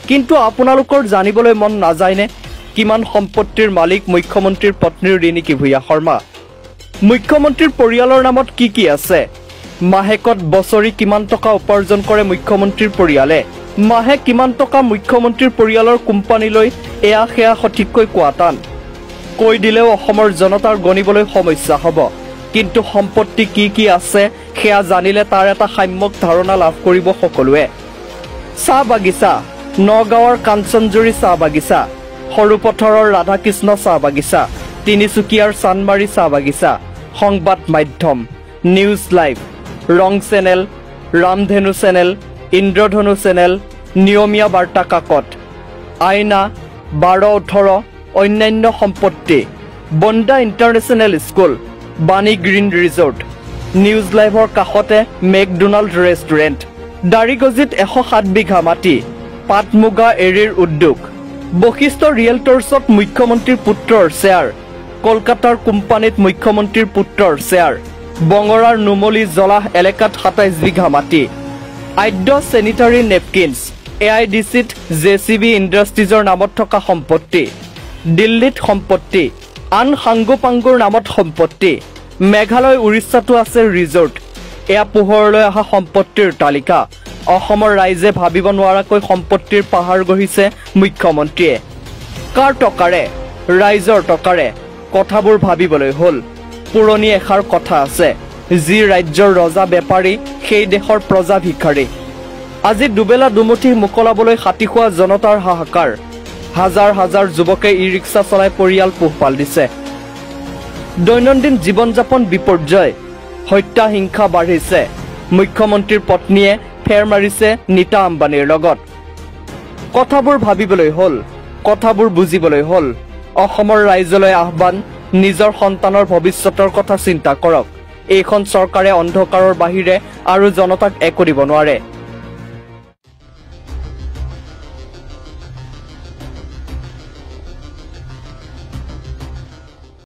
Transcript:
কিন্তু আপোনালোকৰ জানিবলৈ মন নাযায়নে কিমান সম্পত্তিৰ মালিক মুখ্যমন্ত্ৰীৰ পত্নী ৰিণিকী ভূঞা শৰ্মা মুখ্যমন্ত্ৰীৰ পৰিয়ালৰ নামত কি আছে মাহেকত বছৰি কিমান টকা উপাৰ্জন কৰে মুখ্যমন্ত্ৰীৰ পৰিয়ালে মাহে কিমান টকা মুখ্যমন্ত্ৰীৰ পৰিয়ালৰ কোম্পানীলৈ এয়া সেয়া সঠিককৈ কোৱা টান কৈ দিলেও অসমৰ জনতাৰ গণিবলৈ সমস্যা হ'ব কিন্তু সম্পত্তি কি আছে সেয়া জানিলে তাৰ এটা সাম্যক ধাৰণা লাভ কৰিব সকলোৱে চাহ বাগিচা নগাঁৱৰ কাঞ্চনজুৰি চাহ বাগিচা সৰুপথাৰৰ ৰাধাকৃষ্ণ চাহ বাগিচা তিনিচুকীয়াৰ চানমাৰী চাহ বাগিচা সংবাদ মাধ্যম নিউজ লাইভ ৰং চেনেল ৰামধেনু চেনেল ইন্দ্ৰধনু চেনেল নিয়মীয়া বাৰ্তা কাকত আইনা 12-18 অন্যান্য সম্পত্তি বন্দা ইণ্টাৰনেশ্যনেল স্কুল বাণী গ্ৰীণ ৰিজৰ্ট নিউজ লাইভৰ কাষতে মেকডোনাল্ড ৰেষ্টুৰেণ্ট দাৰিগজিত 107 বিঘা মাটি পাটমুগা এৰিৰ উদ্যোগ বশিষ্ঠ ৰিয়েলটৰ্ছত মুখ্যমন্ত্ৰীৰ পুত্ৰৰ শ্বেয়াৰ কলকাতাৰ কোম্পানীত মুখ্যমন্ত্ৰীৰ পুত্ৰৰ শ্বেয়াৰ বঙৰাৰ নুমলী জলাহ এলেকাত 27 বিঘা মাটি আদ্য চেনিটাৰী নেপকিনছ AIDCত JCB ইণ্ডাষ্ট্ৰিজৰ নামত থকা সম্পত্তি দিল্লীত সম্পত্তি আন সাংগোপাংগোৰ নামত সম্পত্তি মেঘালয় উৰিষ্যাতো আছে ৰিজৰ্ট এয়া পোহৰলৈ অহা সম্পত্তিৰ তালিকা অসমৰ ৰাইজে ভাবিব নোৱাৰাকৈ সম্পত্তিৰ পাহাৰ গঢ়িছে মুখ্যমন্ত্ৰীয়ে কাৰ টকাৰে ৰাইজৰ টকাৰে কথাবোৰ ভাবিবলৈ হ'ল পুৰণি এষাৰ কথা আছে যি ৰাজ্যৰ ৰজা বেপাৰী সেই দেশৰ প্ৰজা ভিখাৰী আজি দুবেলা দুমুঠি মুকলাবলৈ হাতী খোৱা জনতাৰ হাহাকাৰ হাজাৰ হাজাৰ যুৱকে ই-ৰিক্সা চলাই পৰিয়াল পোহপাল দিছে দৈনন্দিন জীৱন যাপন বিপৰ্যয় হত্যা হিংসা বাঢ়িছে মুখ্যমন্ত্ৰীৰ পত্নীয়ে ফেৰ মাৰিছে নীতা আম্বানীৰ লগত কথাবোৰ ভাবিবলৈ হ'ল কথাবোৰ বুজিবলৈ হ'ল অসমৰ ৰাইজলৈ আহ্বান নিজৰ সন্তানৰ ভৱিষ্যতৰ কথা চিন্তা কৰক এইখন চৰকাৰে অন্ধকাৰৰ বাহিৰে আৰু জনতাক একো দিব নোৱাৰে